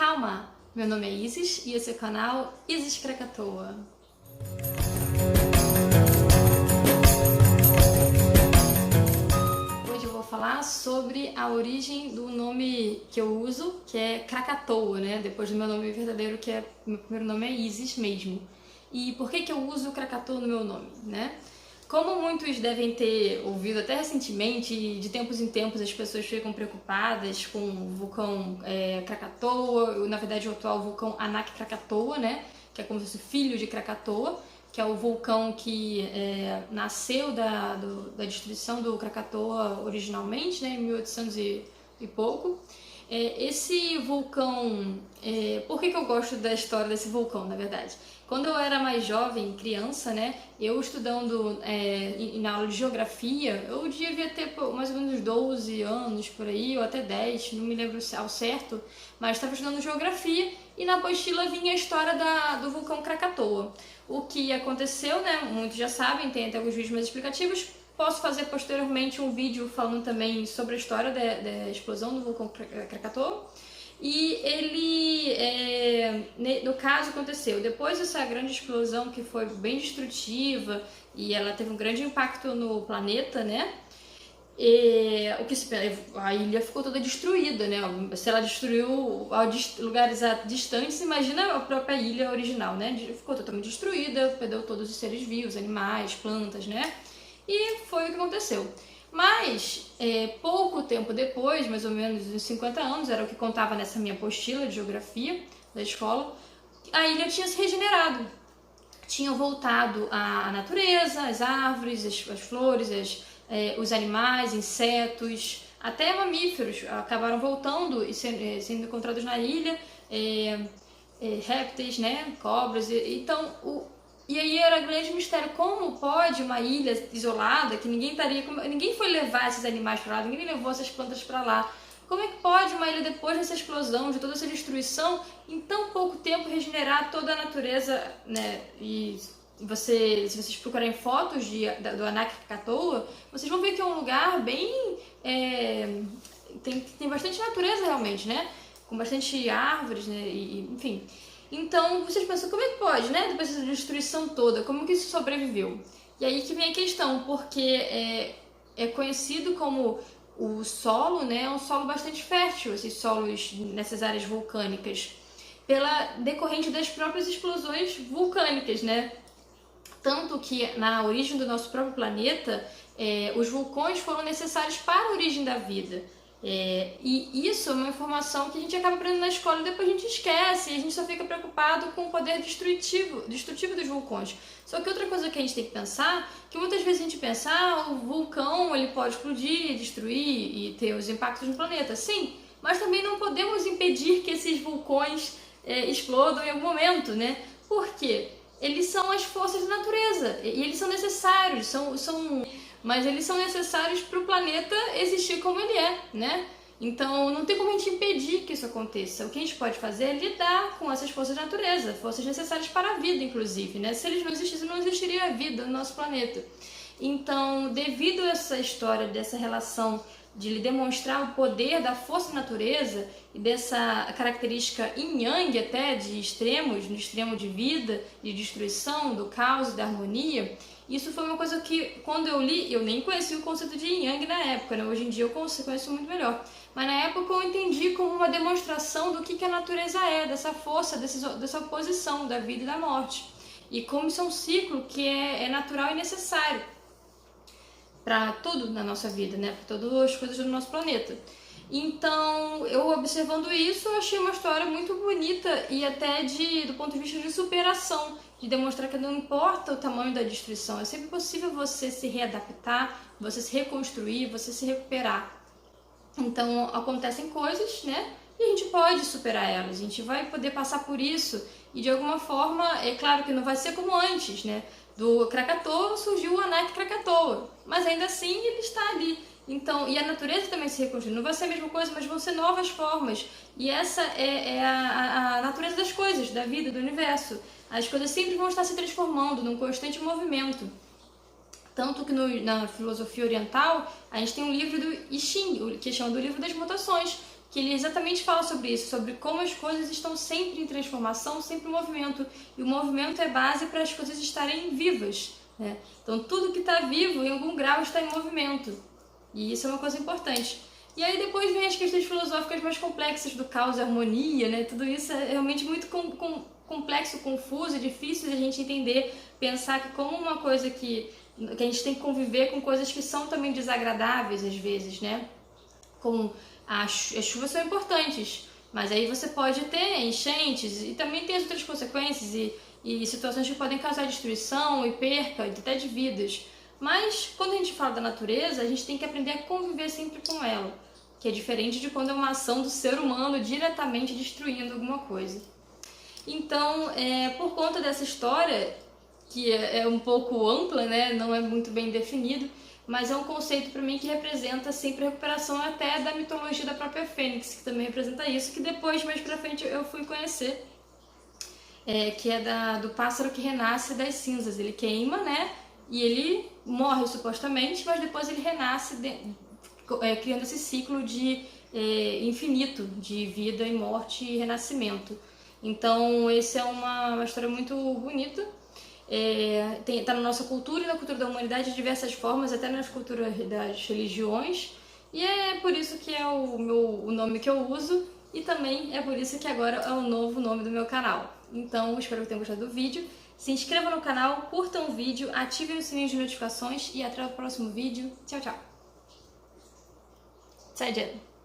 Calma! Meu nome é Isis e esse é o canal Isis Krakatoa. Hoje eu vou falar sobre a origem do nome que eu uso, que é Krakatoa, né? Depois do meu nome verdadeiro, que é meu primeiro nome é Isis mesmo. E por que eu uso Krakatoa no meu nome, né? Como muitos devem ter ouvido até recentemente, de tempos em tempos as pessoas ficam preocupadas com o vulcão Krakatoa, na verdade o atual vulcão Anak Krakatoa, né? Que é como se fosse filho de Krakatoa, que é o vulcão que nasceu da destruição do Krakatoa originalmente, né? Em 1800 e pouco. Esse vulcão, por que eu gosto da história desse vulcão, na verdade? Quando eu era mais jovem, criança, né, eu estudando na aula de geografia, eu devia ter mais ou menos 12 anos por aí, ou até 10, não me lembro ao certo, mas estava estudando geografia e na apostila vinha a história do vulcão Krakatoa. O que aconteceu, né, muitos já sabem, tem até alguns vídeos mais explicativos. Posso fazer posteriormente um vídeo falando também sobre a história da explosão do vulcão Krakatoa. E ele, no caso, aconteceu depois dessa grande explosão que foi bem destrutiva e ela teve um grande impacto no planeta, né? A ilha ficou toda destruída, né? Se ela destruiu lugares distantes, imagina a própria ilha original, né? Ficou totalmente destruída, perdeu todos os seres vivos, animais, plantas, né? E foi o que aconteceu. Mas, pouco tempo depois, mais ou menos uns 50 anos, era o que contava nessa minha apostila de geografia da escola, a ilha tinha se regenerado. Tinham voltado à natureza, as árvores, as flores, os animais, insetos, até mamíferos acabaram voltando e sendo encontrados na ilha, répteis, né, cobras. E aí era um grande mistério, como pode uma ilha isolada, que ninguém foi levar esses animais para lá, ninguém levou essas plantas para lá. Como é que pode uma ilha, depois dessa explosão, de toda essa destruição, em tão pouco tempo regenerar toda a natureza, né? E se vocês procurarem fotos do Anak Krakatoa, vocês vão ver que é um lugar bem... tem bastante natureza realmente, né? Com bastante árvores, né? Enfim... Então, vocês pensam, como é que pode, né? Depois dessa destruição toda, como que isso sobreviveu? E aí que vem a questão, porque é conhecido como o solo, né? É um solo bastante fértil, esses solos nessas áreas vulcânicas, decorrente das próprias explosões vulcânicas, né? Tanto que na origem do nosso próprio planeta, os vulcões foram necessários para a origem da vida. E isso é uma informação que a gente acaba aprendendo na escola e depois a gente esquece, e a gente só fica preocupado com o poder destrutivo dos vulcões. Só que outra coisa que a gente tem que pensar, que muitas vezes a gente pensa, o vulcão ele pode explodir, destruir e ter os impactos no planeta. Sim, mas também não podemos impedir que esses vulcões explodam em algum momento, né? Por quê? Eles são as forças da natureza e eles são necessários, mas eles são necessários para o planeta existir como ele é, né? Então não tem como a gente impedir que isso aconteça. O que a gente pode fazer é lidar com essas forças da natureza, forças necessárias para a vida, inclusive, né? Se eles não existissem, não existiria a vida no nosso planeta. Então, devido a essa história, dessa relação de demonstrar o poder da força da natureza e dessa característica yin-yang até de extremos, no extremo de vida, de destruição, do caos e da harmonia, isso foi uma coisa que, quando eu li, eu nem conhecia o conceito de yin-yang na época, né? Hoje em dia eu conheço muito melhor. Mas na época eu entendi como uma demonstração do que a natureza é, dessa força, dessa oposição da vida e da morte. E como isso é um ciclo que é natural e necessário para tudo na nossa vida, né? Para todas as coisas do nosso planeta. Então, eu observando isso, eu achei uma história muito bonita e até do ponto de vista de superação, de demonstrar que não importa o tamanho da destruição, é sempre possível você se readaptar, você se reconstruir, você se recuperar. Então, acontecem coisas, né? E a gente pode superar elas, a gente vai poder passar por isso e de alguma forma, é claro que não vai ser como antes, né? Do Krakatoa surgiu o Anak Krakatoa, mas ainda assim ele está ali. Então, e a natureza também se reconstrui. Não vai ser a mesma coisa, mas vão ser novas formas. E essa é a natureza das coisas, da vida, do universo. As coisas sempre vão estar se transformando num constante movimento. Tanto que na filosofia oriental, a gente tem um livro do I Ching, que chama do livro das mutações, que ele exatamente fala sobre isso, sobre como as coisas estão sempre em transformação, sempre em movimento, e o movimento é base para as coisas estarem vivas, né? Então tudo que está vivo, em algum grau, está em movimento, e isso é uma coisa importante. E aí depois vem as questões filosóficas mais complexas do caos e harmonia, né? Tudo isso é realmente muito complexo, confuso, difícil de a gente entender, pensar que como uma coisa que a gente tem que conviver com coisas que são também desagradáveis às vezes, né? Como as chuvas são importantes, mas aí você pode ter enchentes e também tem as outras consequências e situações que podem causar destruição e perca até de vidas. Mas quando a gente fala da natureza, a gente tem que aprender a conviver sempre com ela, que é diferente de quando é uma ação do ser humano diretamente destruindo alguma coisa. Então, por conta dessa história, que é um pouco ampla, né? Não é muito bem definido, mas é um conceito para mim que representa sempre a recuperação até da mitologia da própria Fênix, que também representa isso, que depois, mais pra frente, eu fui conhecer, que é do pássaro que renasce das cinzas. Ele queima, né? E ele morre supostamente, mas depois ele renasce criando esse ciclo de infinito de vida e morte e renascimento. Então, essa é uma história muito bonita. Tá na nossa cultura e na cultura da humanidade de diversas formas, até nas culturas das religiões, e é por isso que é o nome que eu uso, e também é por isso que agora é o novo nome do meu canal. Então, espero que tenham gostado do vídeo. Se inscreva no canal, curtam o vídeo, ativem o sininho de notificações e até o próximo vídeo. Tchau, tchau! 再见。